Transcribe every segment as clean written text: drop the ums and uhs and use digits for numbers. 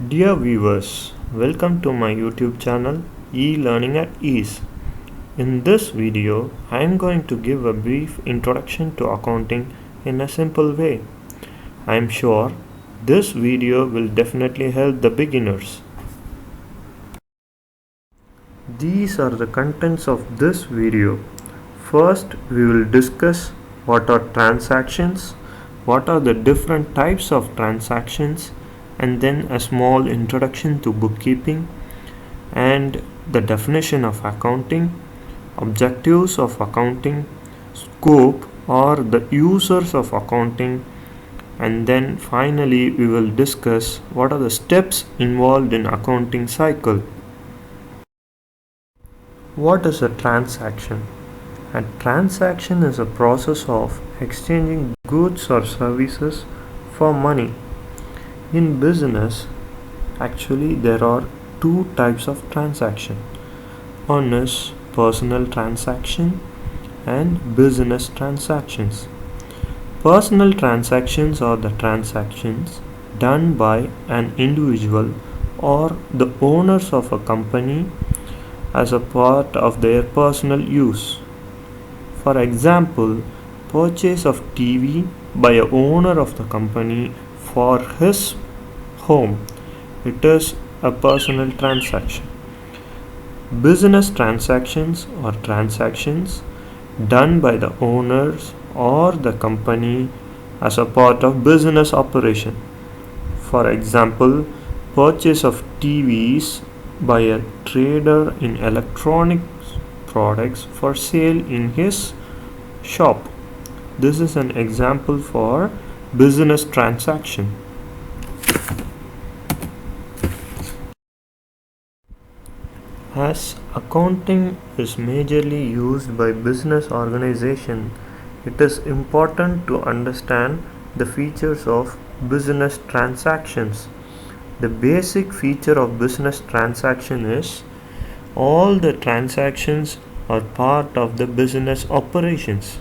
Dear viewers, welcome to my YouTube channel E-Learning at Ease. In this video, I am going to give a brief introduction to accounting in a simple way. I am sure this video will definitely help the beginners. These are the contents of this video. First, we will discuss what are transactions, what are the different types of transactions, and then a small introduction to bookkeeping and the definition of accounting, objectives of accounting, scope or the users of accounting, and then finally we will discuss what are the steps involved in accounting cycle. What is a transaction? A transaction is a process of exchanging goods or services for money. In business, actually there are two types of transaction. One is personal transaction and business transactions. Personal transactions are the transactions done by an individual or the owners of a company as a part of their personal use. For example, purchase of TV by a owner of the company for his home. It is a personal transaction. Business transactions are transactions done by the owners or the company as a part of business operation. For example, purchase of TVs by a trader in electronic products for sale in his shop. This is an example for business transaction. As accounting is majorly used by business organization, it is important to understand the features of business transactions. The basic feature of business transaction is all the transactions are part of the business operations.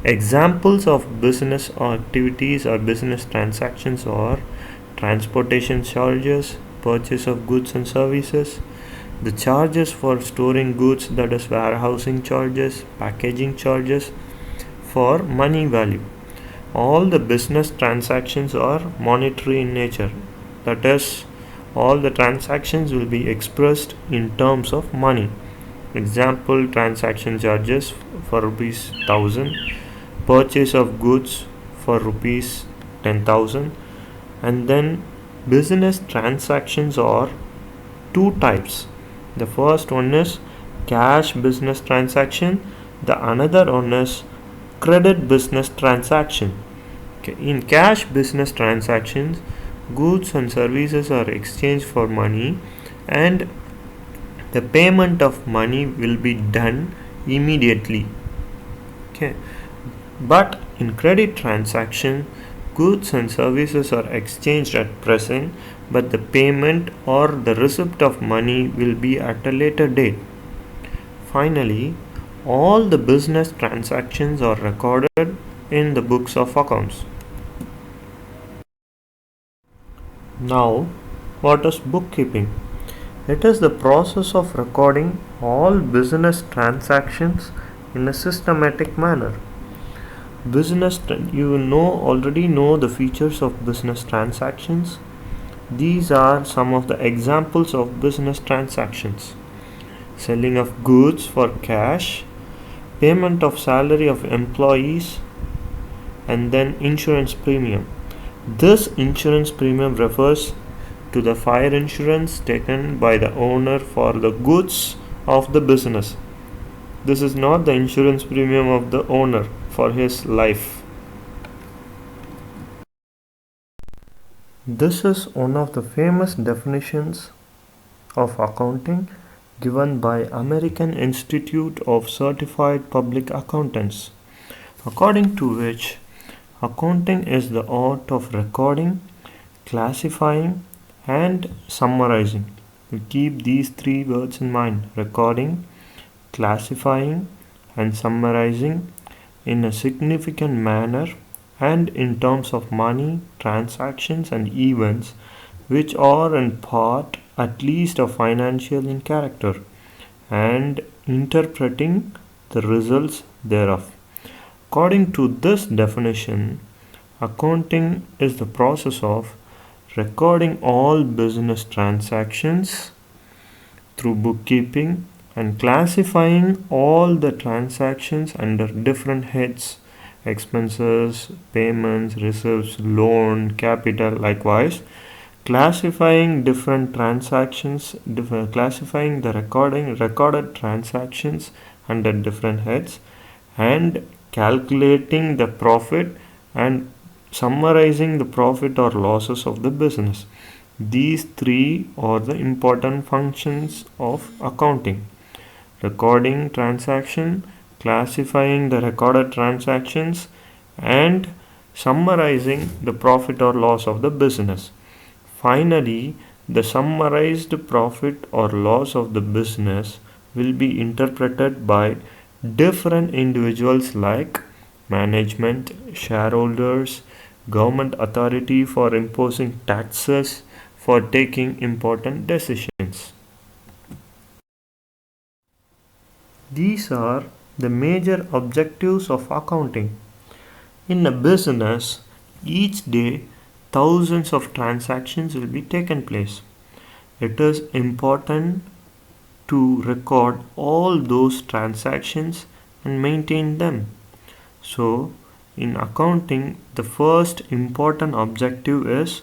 Examples of business activities or business transactions are transportation charges, purchase of goods and services, the charges for storing goods, that is warehousing charges, packaging charges for money value. All the business transactions are monetary in nature, that is all the transactions will be expressed in terms of money. Example, transaction charges for rupees 1000, purchase of goods for rupees 10,000. And then business transactions are two types. The first one is cash business transaction, the another one is credit business transaction. Okay. In cash business transactions, goods and services are exchanged for money and the payment of money will be done immediately. Okay. But in credit transaction, goods and services are exchanged at present, but the payment or the receipt of money will be at a later date. Finally, all the business transactions are recorded in the books of accounts. Now, what is bookkeeping? It is the process of recording all business transactions in a systematic manner. You already know the features of business transactions. These are some of the examples of business transactions: selling of goods for cash, payment of salary of employees, and then insurance premium. This insurance premium refers to the fire insurance taken by the owner for the goods of the business. This is not the insurance premium of the owner for his life. This is one of the famous definitions of accounting given by American Institute of Certified Public Accountants, according to which accounting is the art of recording, classifying, and summarizing. We keep these three words in mind: recording, classifying, and summarizing in a significant manner and in terms of money, transactions, and events which are in part at least a financial in character, and interpreting the results thereof. According to this definition, accounting is the process of recording all business transactions through bookkeeping and classifying all the transactions under different heads: expenses, payments, receipts, loan, capital. Likewise, classifying different transactions, classifying the recorded transactions under different heads, and calculating the profit and summarizing the profit or losses of the business. These three are the important functions of accounting: recording transaction, classifying the recorded transactions, and summarizing the profit or loss of the business. Finally, the summarized profit or loss of the business will be interpreted by different individuals like management, shareholders, government authority for imposing taxes, for taking important decisions. These are the major objectives of accounting. In a business, each day thousands of transactions will be taken place. It is important to record all those transactions and maintain them. So, in accounting, the first important objective is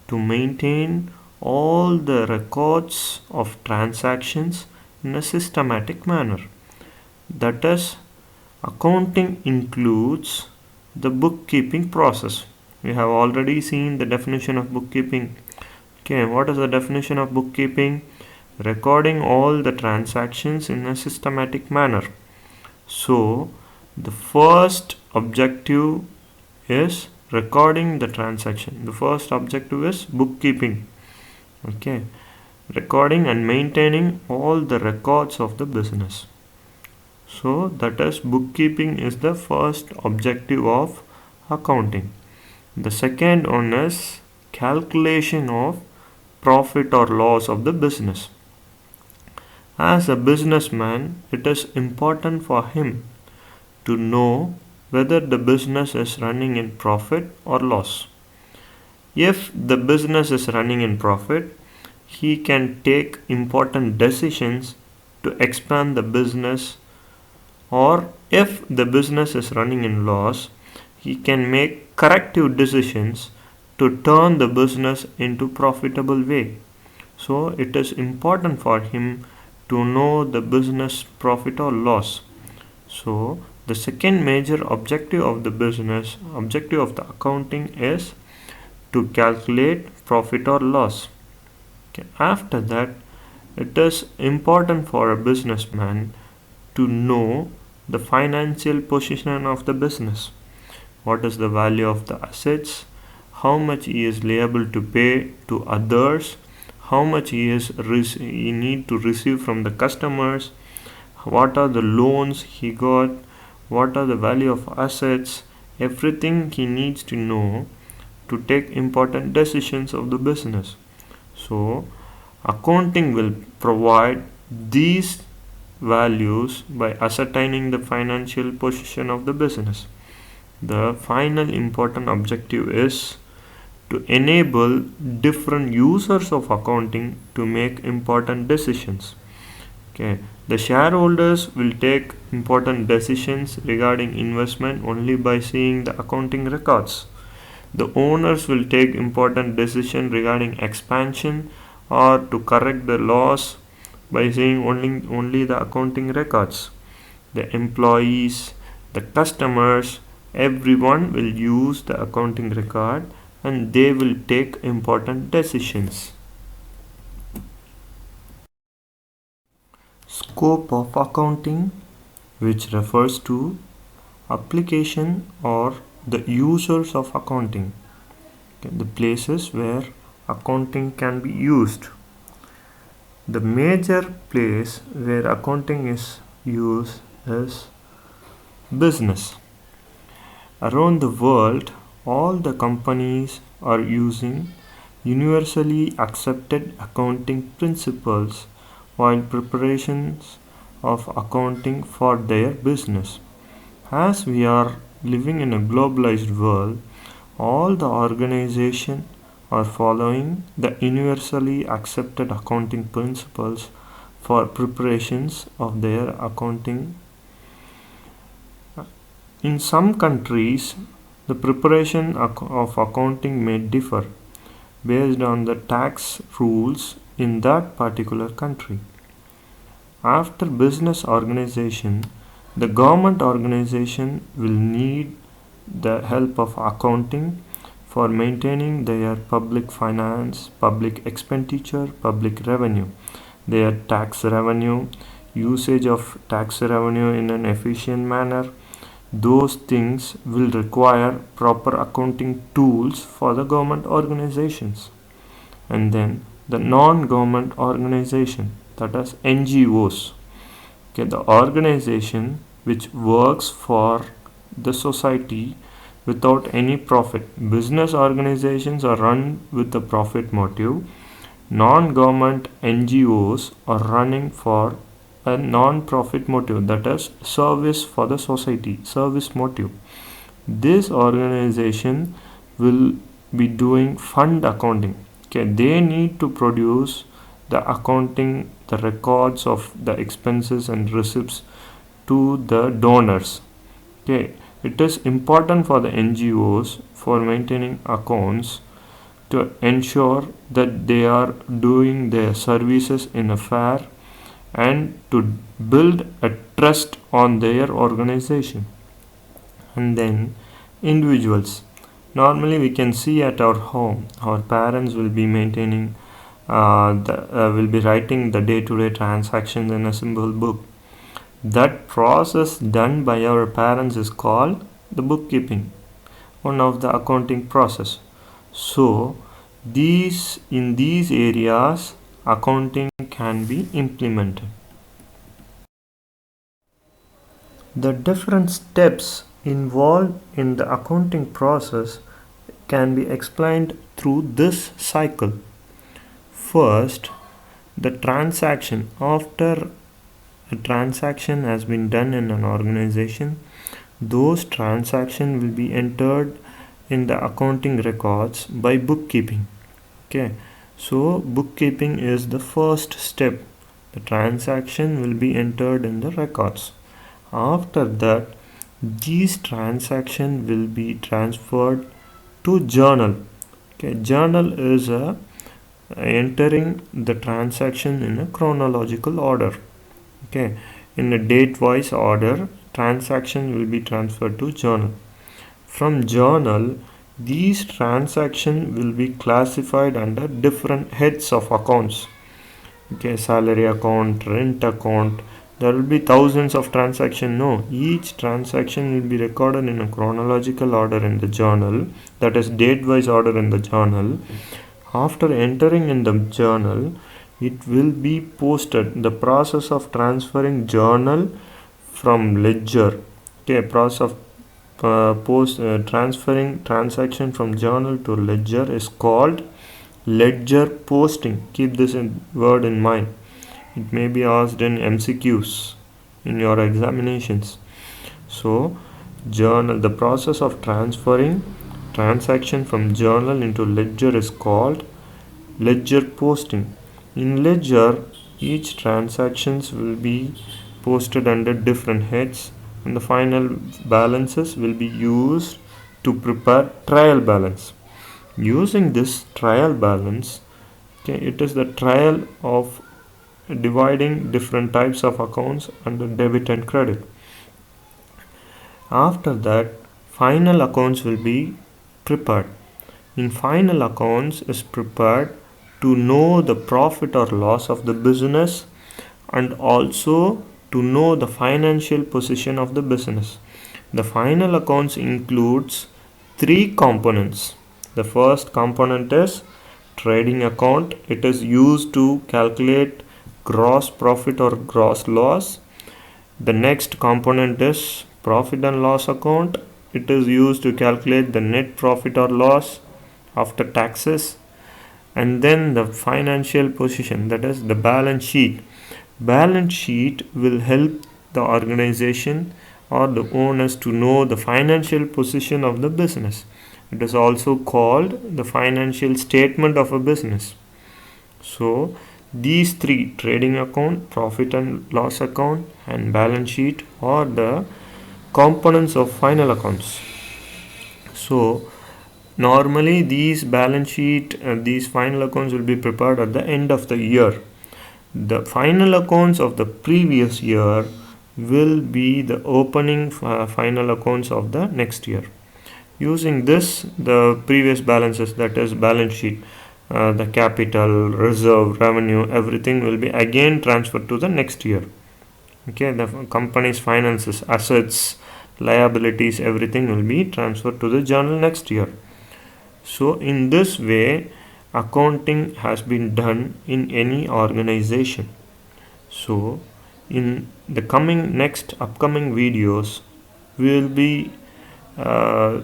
to maintain all the records of transactions in a systematic manner. That is, accounting includes the bookkeeping process. We have already seen the definition of bookkeeping. Okay, what is the definition of bookkeeping? Recording all the transactions in a systematic manner. So, the first objective is recording the transaction. The first objective is bookkeeping. Okay, recording and maintaining all the records of the business. So, that is, bookkeeping is the first objective of accounting. The second one is calculation of profit or loss of the business. As a businessman, it is important for him to know whether the business is running in profit or loss. If the business is running in profit, he can take important decisions to expand the business, or if the business is running in loss, he can make corrective decisions to turn the business into profitable way. So it is important for him to know the business profit or loss. So the second major objective of the business, objective of the accounting, is to calculate profit or loss. Okay. After that, it is important for a businessman to know the financial position of the business. What is the value of the assets? How much he is liable to pay to others? How much he need to receive from the customers? What are the loans he got? What are the value of assets? Everything he needs to know to take important decisions of the business. So, accounting will provide these values by ascertaining the financial position of the business. The final important objective is to enable different users of accounting to make important decisions. Okay, the shareholders will take important decisions regarding investment only by seeing the accounting records. The owners will take important decision regarding expansion or to correct the loss by seeing only the accounting records. The employees, the customers, everyone will use the accounting record and they will take important decisions. Scope of accounting, which refers to application or the users of accounting. Okay, the places where accounting can be used. The major place where accounting is used is business. Around the world, all the companies are using universally accepted accounting principles while preparations of accounting for their business. As we are living in a globalized world, all the organizations are following the universally accepted accounting principles for preparations of their accounting. In some countries, the preparation of accounting may differ based on the tax rules in that particular country. After business organization, the government organization will need the help of accounting for maintaining their public finance, public expenditure, public revenue, their tax revenue, usage of tax revenue in an efficient manner. Those things will require proper accounting tools for the government organizations. And then the non-government organization, that is NGOs. Okay, the organization which works for the society without any profit. Business organizations are run with the profit motive. Non-government NGOs are running for a non-profit motive, that is service for the society, service motive. This organization will be doing fund accounting. Okay, they need to produce the accounting, the records of the expenses and receipts to the donors. Okay, it is important for the NGOs for maintaining accounts to ensure that they are doing their services in a fair and to build a trust on their organization. And then individuals, normally we can see at our home our parents will be maintaining will be writing the day-to-day transactions in a simple book. That process done by our parents is called the bookkeeping, one of the accounting process. So in these areas accounting can be implemented. The different steps involved in the accounting process can be explained through this cycle. First, the transaction. After a transaction has been done in an organization, those transactions will be entered in the accounting records by bookkeeping. Okay, so bookkeeping is the first step. The transaction will be entered in the records. After that, these transactions will be transferred to journal. Okay, journal is entering the transaction in a chronological order. Okay, in a date-wise order, transaction will be transferred to journal. From journal, these transactions will be classified under different heads of accounts. Okay, salary account, rent account. There will be thousands of transactions. No, each transaction will be recorded in a chronological order in the journal, that is date-wise order in the journal. After entering in the journal, it will be posted. The process of transferring journal from ledger, okay, process of transferring transaction from journal to ledger is called ledger posting. Keep this word in mind. It may be asked in MCQs in your examinations. So journal, the process of transferring transaction from journal into ledger is called ledger posting. In ledger, each transactions will be posted under different heads, and the final balances will be used to prepare trial balance. Using this trial balance, okay, it is the trial of dividing different types of accounts under debit and credit. After that, final accounts will be prepared. In final accounts is prepared to know the profit or loss of the business and also to know the financial position of the business. The final accounts includes three components. The first component is trading account. It is used to calculate gross profit or gross loss. The next component is profit and loss account. It is used to calculate the net profit or loss after taxes. And then the financial position, that is the balance sheet. Balance sheet will help the organization or the owners to know the financial position of the business. It is also called the financial statement of a business. So these three, trading account, profit and loss account, and balance sheet, are the components of final accounts. So normally these balance sheet and these final accounts will be prepared at the end of the year. The final accounts of the previous year will be the opening final accounts of the next year. Using this, the previous balances, that is balance sheet, the capital, reserve, revenue, everything will be again transferred to the next year. Okay, the company's finances, assets, liabilities, everything will be transferred to the journal next year. So in this way, accounting has been done in any organization. So in the coming next upcoming videos, we will be uh,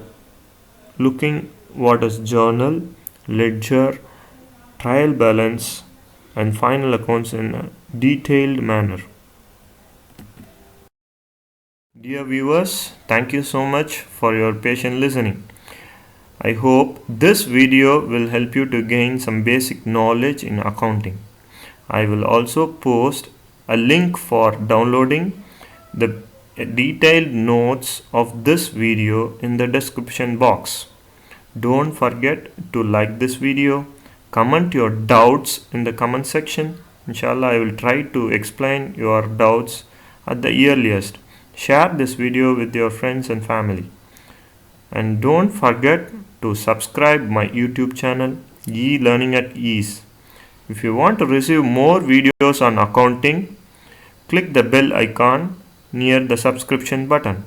looking what is journal, ledger, trial balance, and final accounts in a detailed manner. Dear viewers, thank you so much for your patient listening. I hope this video will help you to gain some basic knowledge in accounting. I will also post a link for downloading the detailed notes of this video in the description box. Don't forget to like this video, comment your doubts in the comment section. Inshallah, I will try to explain your doubts at the earliest. Share this video with your friends and family. And don't forget to subscribe my YouTube channel, E-Learning at Ease. If you want to receive more videos on accounting, click the bell icon near the subscription button.